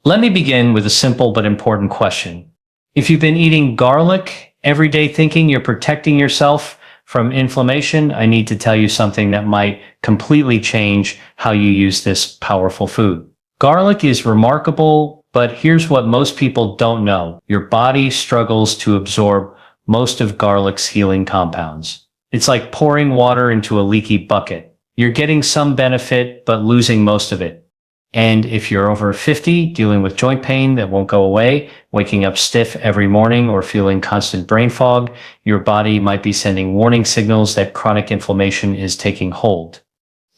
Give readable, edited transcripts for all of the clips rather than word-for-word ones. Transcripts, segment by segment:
Let me begin with a simple but important question. If you've been eating garlic every day thinking you're protecting yourself from inflammation, I need to tell you something that might completely change how you use this powerful food. Garlic is remarkable, but here's what most people don't know. Your body struggles to absorb most of garlic's healing compounds. It's like pouring water into a leaky bucket. You're getting some benefit, but losing most of it. And if you're over 50, dealing with joint pain that won't go away, waking up stiff every morning, or feeling constant brain fog, your body might be sending warning signals that chronic inflammation is taking hold.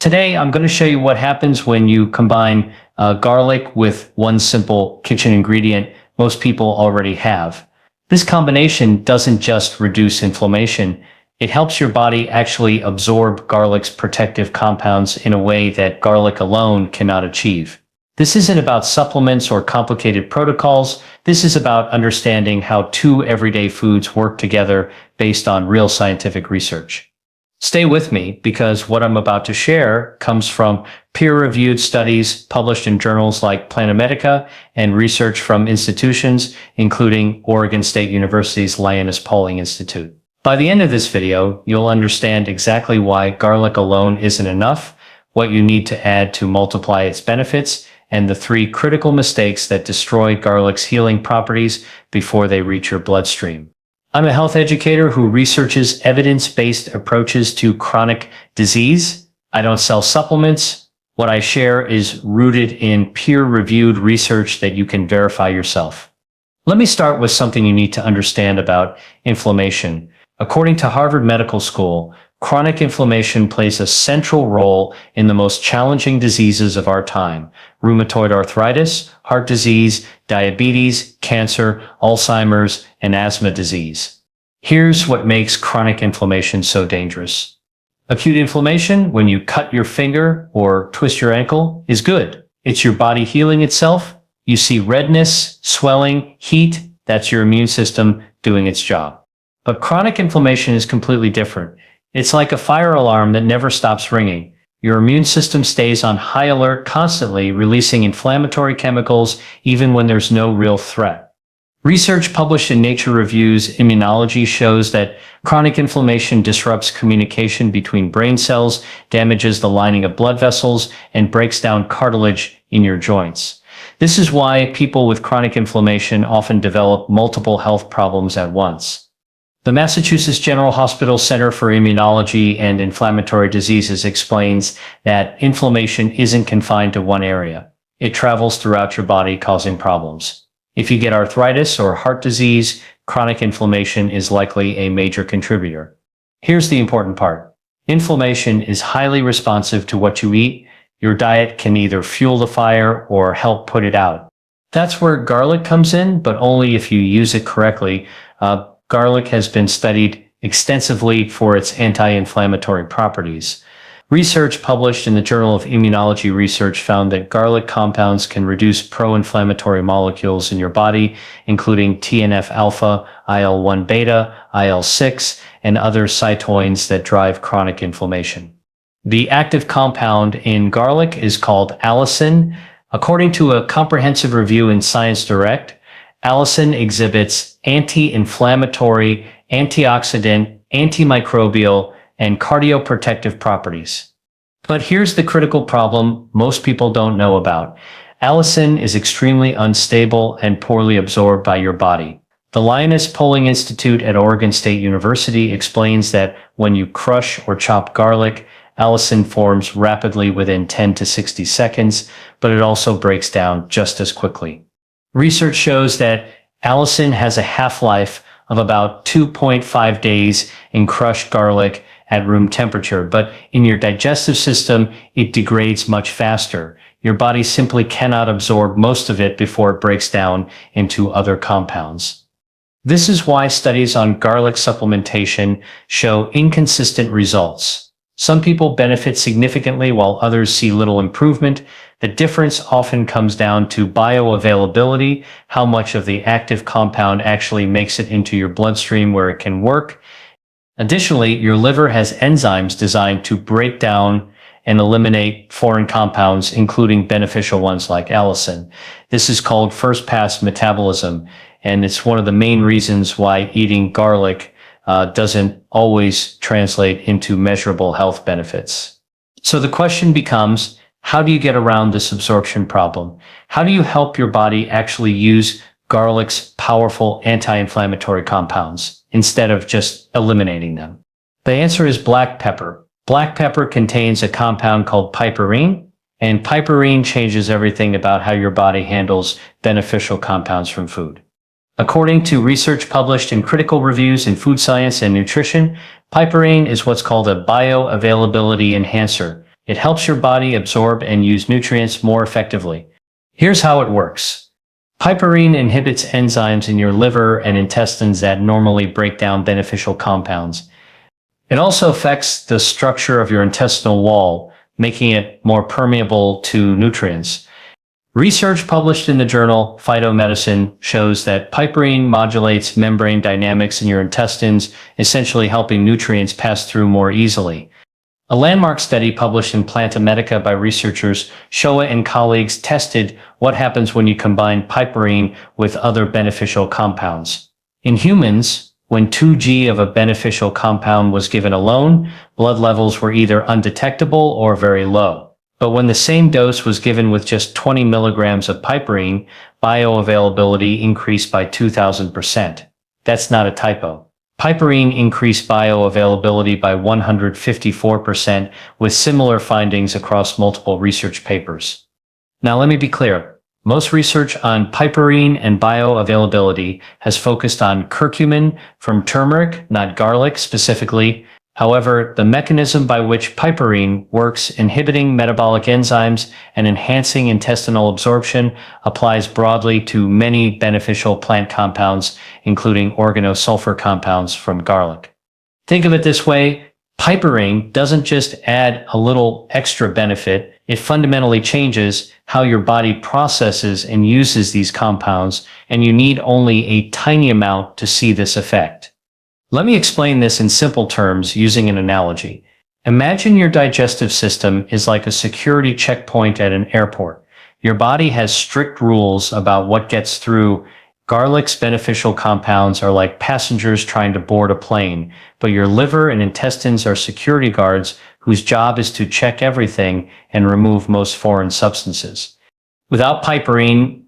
Today, I'm going to show you what happens when you combine garlic with one simple kitchen ingredient most people already have. This combination doesn't just reduce inflammation, it helps your body actually absorb garlic's protective compounds in a way that garlic alone cannot achieve. This isn't about supplements or complicated protocols. This is about understanding how two everyday foods work together based on real scientific research. Stay with me because what I'm about to share comes from peer-reviewed studies published in journals like Plantamedica and research from institutions including Oregon State University's Linus Pauling Institute. By the end of this video, you'll understand exactly why garlic alone isn't enough, what you need to add to multiply its benefits, and the 3 critical mistakes that destroy garlic's healing properties before they reach your bloodstream. I'm a health educator who researches evidence-based approaches to chronic disease. I don't sell supplements. What I share is rooted in peer-reviewed research that you can verify yourself. Let me start with something you need to understand about inflammation. According to Harvard Medical School, chronic inflammation plays a central role in the most challenging diseases of our time: rheumatoid arthritis, heart disease, diabetes, cancer, Alzheimer's, and asthma disease. Here's what makes chronic inflammation so dangerous. Acute inflammation, when you cut your finger or twist your ankle, is good. It's your body healing itself. You see redness, swelling, heat. That's your immune system doing its job. But chronic inflammation is completely different. It's like a fire alarm that never stops ringing. Your immune system stays on high alert constantly, releasing inflammatory chemicals even when there's no real threat. Research published in Nature Reviews Immunology shows that chronic inflammation disrupts communication between brain cells, damages the lining of blood vessels, and breaks down cartilage in your joints. This is why people with chronic inflammation often develop multiple health problems at once. The Massachusetts General Hospital Center for Immunology and Inflammatory Diseases explains that inflammation isn't confined to one area. It travels throughout your body, causing problems. If you get arthritis or heart disease, chronic inflammation is likely a major contributor. Here's the important part. Inflammation is highly responsive to what you eat. Your diet can either fuel the fire or help put it out. That's where garlic comes in, but only if you use it correctly. Garlic has been studied extensively for its anti-inflammatory properties. Research published in the Journal of Immunology Research found that garlic compounds can reduce pro-inflammatory molecules in your body, including TNF-alpha, IL-1 beta, IL-6, and other cytokines that drive chronic inflammation. The active compound in garlic is called allicin. According to a comprehensive review in Science Direct, allicin exhibits anti-inflammatory, antioxidant, antimicrobial, and cardioprotective properties. But here's the critical problem most people don't know about. Allicin is extremely unstable and poorly absorbed by your body. The Linus Pauling Institute at Oregon State University explains that when you crush or chop garlic, allicin forms rapidly within 10 to 60 seconds, but it also breaks down just as quickly. Research shows that allicin has a half-life of about 2.5 days in crushed garlic at room temperature, but in your digestive system, it degrades much faster. Your body simply cannot absorb most of it before it breaks down into other compounds. This is why studies on garlic supplementation show inconsistent results. Some people benefit significantly while others see little improvement. The difference often comes down to bioavailability, how much of the active compound actually makes it into your bloodstream where it can work. Additionally, your liver has enzymes designed to break down and eliminate foreign compounds, including beneficial ones like allicin. This is called first-pass metabolism, and it's one of the main reasons why eating garlic doesn't always translate into measurable health benefits. So the question becomes, how do you get around this absorption problem? How do you help your body actually use garlic's powerful anti-inflammatory compounds instead of just eliminating them? The answer is black pepper. Black pepper contains a compound called piperine, and piperine changes everything about how your body handles beneficial compounds from food. According to research published in critical reviews in Food Science and Nutrition, piperine is what's called a bioavailability enhancer. It helps your body absorb and use nutrients more effectively. Here's how it works. Piperine inhibits enzymes in your liver and intestines that normally break down beneficial compounds. It also affects the structure of your intestinal wall, making it more permeable to nutrients. Research published in the journal Phytomedicine shows that piperine modulates membrane dynamics in your intestines, essentially helping nutrients pass through more easily. A landmark study published in Plantamedica by researchers Shoa and colleagues tested what happens when you combine piperine with other beneficial compounds. In humans, when 2g of a beneficial compound was given alone, blood levels were either undetectable or very low. But when the same dose was given with just 20 milligrams of piperine, bioavailability increased by 2,000%. That's not a typo. Piperine increased bioavailability by 154%, with similar findings across multiple research papers. Now let me be clear. Most research on piperine and bioavailability has focused on curcumin from turmeric, not garlic specifically. However, the mechanism by which piperine works inhibiting metabolic enzymes and enhancing intestinal absorption applies broadly to many beneficial plant compounds, including organosulfur compounds from garlic. Think of it this way, piperine doesn't just add a little extra benefit, it fundamentally changes how your body processes and uses these compounds, and you need only a tiny amount to see this effect. Let me explain this in simple terms using an analogy. Imagine your digestive system is like a security checkpoint at an airport. Your body has strict rules about what gets through. Garlic's beneficial compounds are like passengers trying to board a plane, but your liver and intestines are security guards whose job is to check everything and remove most foreign substances. Without piperine,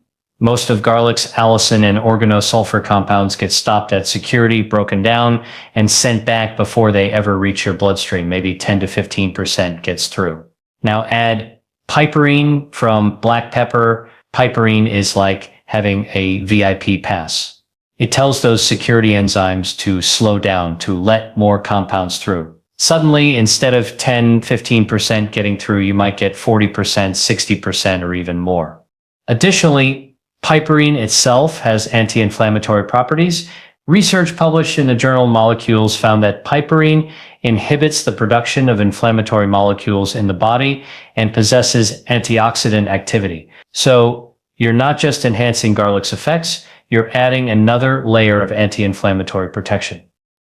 most of garlic's allicin and organosulfur compounds get stopped at security, broken down, and sent back before they ever reach your bloodstream. Maybe 10 to 15% gets through. Now add piperine from black pepper. Piperine is like having a VIP pass. It tells those security enzymes to slow down, to let more compounds through. Suddenly, instead of 10-15% getting through, you might get 40%, 60%, or even more. Additionally, piperine itself has anti-inflammatory properties. Research published in the journal Molecules found that piperine inhibits the production of inflammatory molecules in the body and possesses antioxidant activity. So you're not just enhancing garlic's effects, you're adding another layer of anti-inflammatory protection.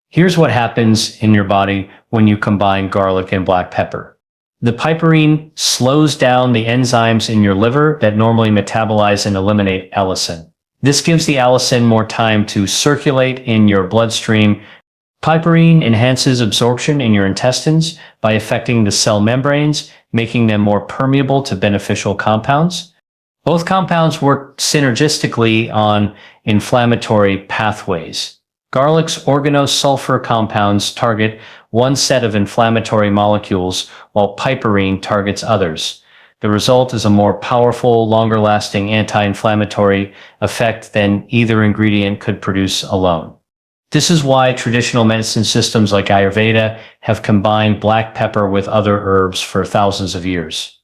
Here's what happens in your body when you combine garlic and black pepper. The piperine slows down the enzymes in your liver that normally metabolize and eliminate allicin. This gives the allicin more time to circulate in your bloodstream. Piperine enhances absorption in your intestines by affecting the cell membranes, making them more permeable to beneficial compounds. Both compounds work synergistically on inflammatory pathways. Garlic's organosulfur compounds target one set of inflammatory molecules, while piperine targets others. The result is a more powerful, longer-lasting anti-inflammatory effect than either ingredient could produce alone. This is why traditional medicine systems like Ayurveda have combined black pepper with other herbs for thousands of years.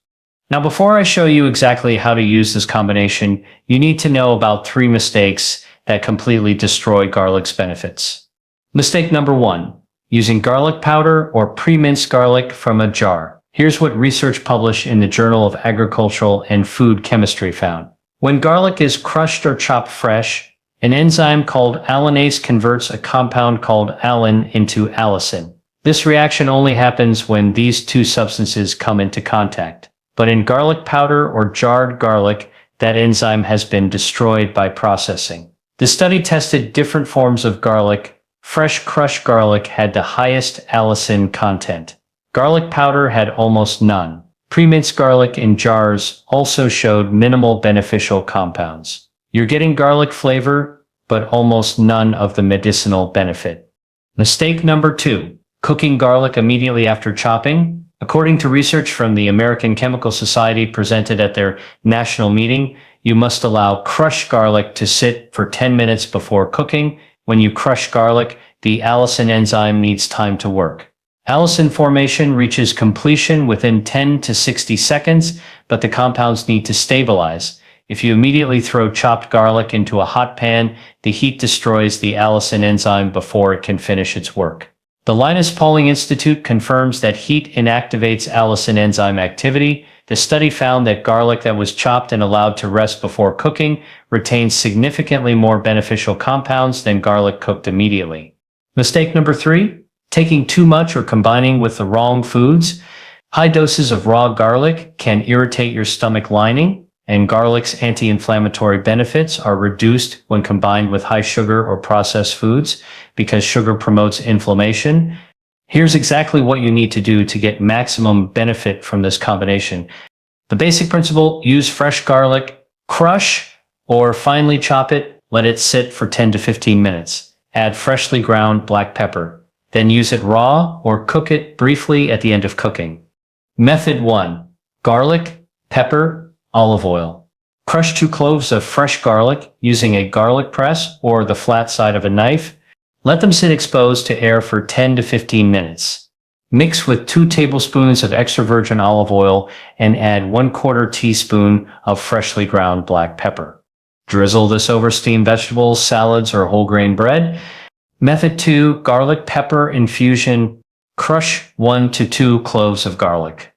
Now, before I show you exactly how to use this combination, you need to know about 3 mistakes that completely destroy garlic's benefits. Mistake number 1, using garlic powder or pre-minced garlic from a jar. Here's what research published in the Journal of Agricultural and Food Chemistry found. When garlic is crushed or chopped fresh, an enzyme called allinase converts a compound called allin into allicin. This reaction only happens when these two substances come into contact. But in garlic powder or jarred garlic, that enzyme has been destroyed by processing. The study tested different forms of garlic. Fresh crushed garlic had the highest allicin content. Garlic powder had almost none. Pre-minced garlic in jars also showed minimal beneficial compounds. You're getting garlic flavor, but almost none of the medicinal benefit. Mistake number 2. Cooking garlic immediately after chopping. According to research from the American Chemical Society presented at their national meeting, you must allow crushed garlic to sit for 10 minutes before cooking. When you crush garlic, the allicin enzyme needs time to work. Allicin formation reaches completion within 10 to 60 seconds, but the compounds need to stabilize. If you immediately throw chopped garlic into a hot pan, the heat destroys the allicin enzyme before it can finish its work. The Linus Pauling Institute confirms that heat inactivates allicin enzyme activity. The study found that garlic that was chopped and allowed to rest before cooking retains significantly more beneficial compounds than garlic cooked immediately. Mistake number 3. Taking too much or combining with the wrong foods. High doses of raw garlic can irritate your stomach lining, and garlic's anti-inflammatory benefits are reduced when combined with high sugar or processed foods because sugar promotes inflammation. Here's exactly what you need to do to get maximum benefit from this combination. The basic principle: use fresh garlic, crush or finely chop it, let it sit for 10 to 15 minutes. Add freshly ground black pepper. Then use it raw or cook it briefly at the end of cooking. Method 1. Garlic, pepper, olive oil. Crush 2 cloves of fresh garlic using a garlic press or the flat side of a knife. Let them sit exposed to air for 10 to 15 minutes. Mix with 2 tablespoons of extra virgin olive oil and add 1/4 teaspoon of freshly ground black pepper. Drizzle this over steamed vegetables, salads, or whole grain bread. Method 2. Garlic pepper infusion. Crush 1 to 2 cloves of garlic.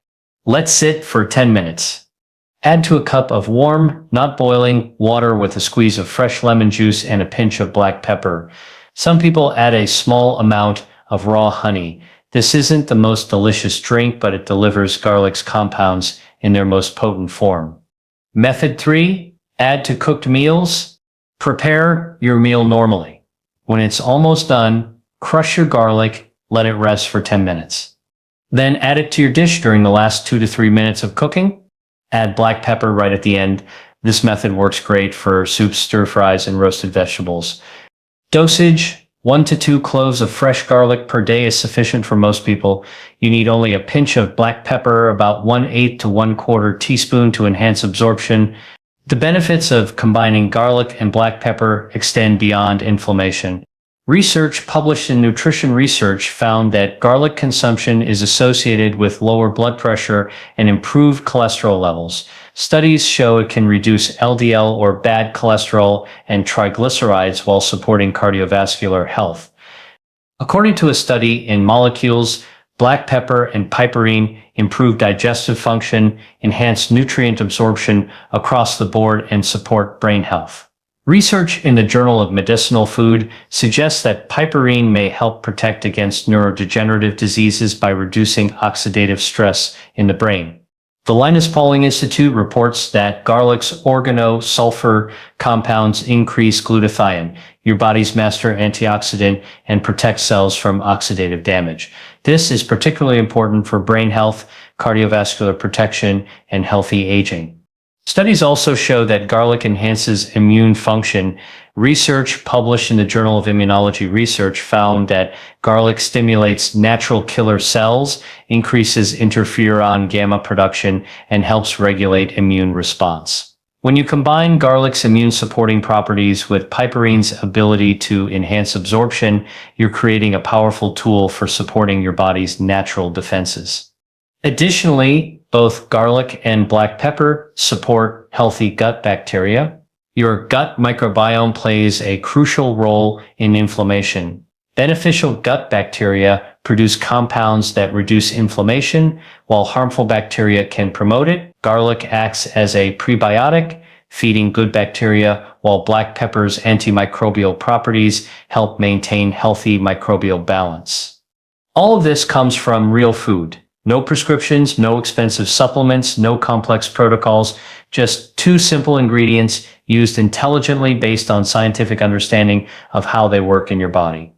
Let sit for 10 minutes. Add to a cup of warm, not boiling, water with a squeeze of fresh lemon juice and a pinch of black pepper. Some people add a small amount of raw honey. This isn't the most delicious drink, but it delivers garlic's compounds in their most potent form. Method 3. Add to cooked meals. Prepare your meal normally. When it's almost done, crush your garlic, let it rest for 10 minutes. Then add it to your dish during the last 2 to 3 minutes of cooking. Add black pepper right at the end. This method works great for soups, stir fries, and roasted vegetables. Dosage: 1 to 2 cloves of fresh garlic per day is sufficient for most people. You need only a pinch of black pepper, about 1/8 to 1/4 teaspoon to enhance absorption. The benefits of combining garlic and black pepper extend beyond inflammation. Research published in Nutrition Research found that garlic consumption is associated with lower blood pressure and improved cholesterol levels. Studies show it can reduce LDL or bad cholesterol and triglycerides while supporting cardiovascular health. According to a study in Molecules, black pepper and piperine improve digestive function, enhance nutrient absorption across the board, and support brain health. Research in the Journal of Medicinal Food suggests that piperine may help protect against neurodegenerative diseases by reducing oxidative stress in the brain. The Linus Pauling Institute reports that garlic's organosulfur compounds increase glutathione, your body's master antioxidant, and protect cells from oxidative damage. This is particularly important for brain health, cardiovascular protection, and healthy aging. Studies also show that garlic enhances immune function. Research published in the Journal of Immunology Research found that garlic stimulates natural killer cells, increases interferon gamma production, and helps regulate immune response. When you combine garlic's immune-supporting properties with piperine's ability to enhance absorption, you're creating a powerful tool for supporting your body's natural defenses. Additionally, both garlic and black pepper support healthy gut bacteria. Your gut microbiome plays a crucial role in inflammation. Beneficial gut bacteria produce compounds that reduce inflammation, while harmful bacteria can promote it. Garlic acts as a prebiotic, feeding good bacteria, while black pepper's antimicrobial properties help maintain healthy microbial balance. All of this comes from real food. No prescriptions, no expensive supplements, no complex protocols, just two simple ingredients used intelligently based on scientific understanding of how they work in your body.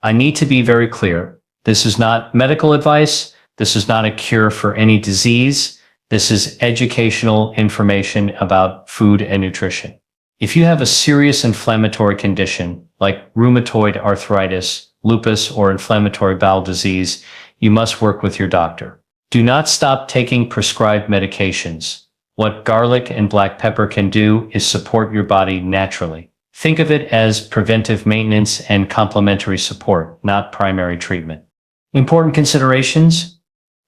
I need to be very clear. This is not medical advice. This is not a cure for any disease. This is educational information about food and nutrition. If you have a serious inflammatory condition like rheumatoid arthritis, lupus, or inflammatory bowel disease, you must work with your doctor. Do not stop taking prescribed medications. What garlic and black pepper can do is support your body naturally. Think of it as preventive maintenance and complementary support, not primary treatment. Important considerations: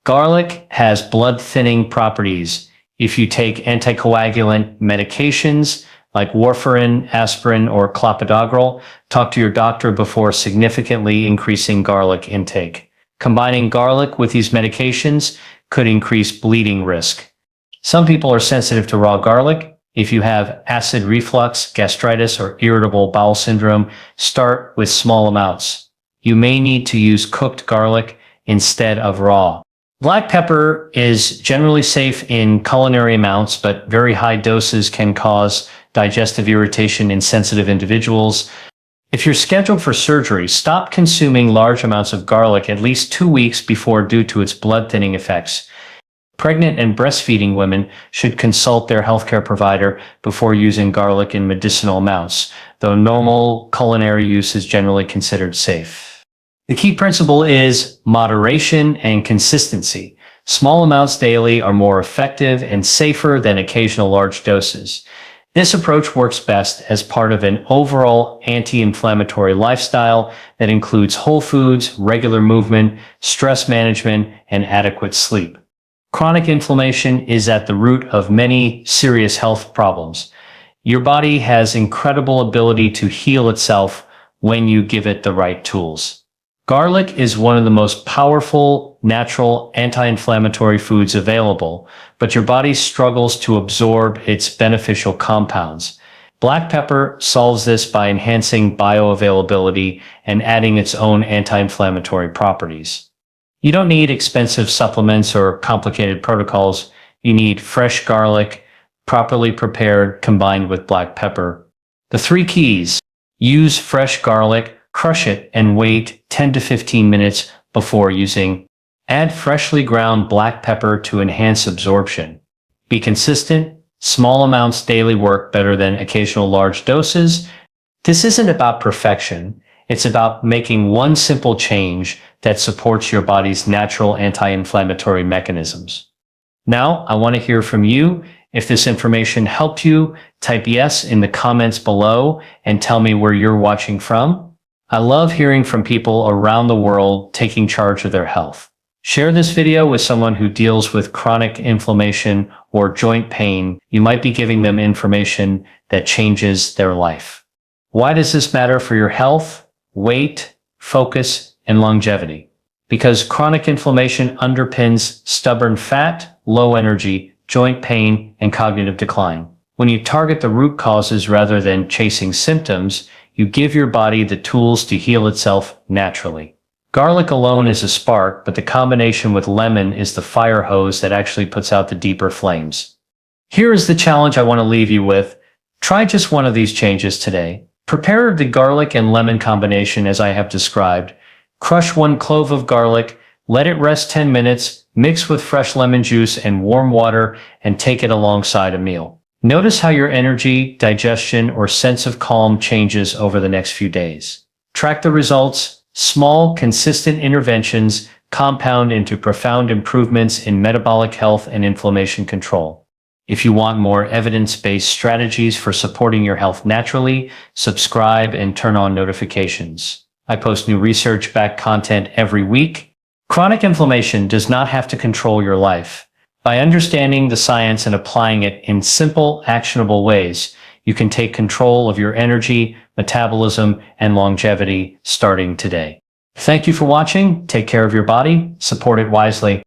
garlic has blood-thinning properties. If you take anticoagulant medications like warfarin, aspirin, or clopidogrel, talk to your doctor before significantly increasing garlic intake. Combining garlic with these medications could increase bleeding risk. Some people are sensitive to raw garlic. If you have acid reflux, gastritis, or irritable bowel syndrome, start with small amounts. You may need to use cooked garlic instead of raw. Black pepper is generally safe in culinary amounts, but very high doses can cause digestive irritation in sensitive individuals. If you're scheduled for surgery, stop consuming large amounts of garlic at least 2 weeks before due to its blood-thinning effects. Pregnant and breastfeeding women should consult their healthcare provider before using garlic in medicinal amounts, though normal culinary use is generally considered safe. The key principle is moderation and consistency. Small amounts daily are more effective and safer than occasional large doses. This approach works best as part of an overall anti-inflammatory lifestyle that includes whole foods, regular movement, stress management, and adequate sleep. Chronic inflammation is at the root of many serious health problems. Your body has incredible ability to heal itself when you give it the right tools. Garlic is one of the most powerful, natural, anti-inflammatory foods available, but your body struggles to absorb its beneficial compounds. Black pepper solves this by enhancing bioavailability and adding its own anti-inflammatory properties. You don't need expensive supplements or complicated protocols. You need fresh garlic, properly prepared, combined with black pepper. The 3 keys: use fresh garlic, crush it, and wait 10 to 15 minutes before using. Add freshly ground black pepper to enhance absorption. Be consistent. Small amounts daily work better than occasional large doses. This isn't about perfection. It's about making one simple change that supports your body's natural anti-inflammatory mechanisms. Now, I want to hear from you. If this information helped you, type yes in the comments below and tell me where you're watching from. I love hearing from people around the world taking charge of their health. Share this video with someone who deals with chronic inflammation or joint pain. You might be giving them information that changes their life. Why does this matter for your health, weight, focus, and longevity? Because chronic inflammation underpins stubborn fat, low energy, joint pain, and cognitive decline. When you target the root causes rather than chasing symptoms, you give your body the tools to heal itself naturally. Garlic alone is a spark, but the combination with lemon is the fire hose that actually puts out the deeper flames. Here is the challenge I want to leave you with. Try just one of these changes today. Prepare the garlic and lemon combination as I have described. Crush 1 clove of garlic, let it rest 10 minutes, mix with fresh lemon juice and warm water, and take it alongside a meal. Notice how your energy, digestion, or sense of calm changes over the next few days. Track the results. Small, consistent interventions compound into profound improvements in metabolic health and inflammation control. If you want more evidence-based strategies for supporting your health naturally, subscribe and turn on notifications. I post new research-backed content every week. Chronic inflammation does not have to control your life. By understanding the science and applying it in simple, actionable ways, you can take control of your energy, metabolism, and longevity starting today. Thank you for watching. Take care of your body. Support it wisely.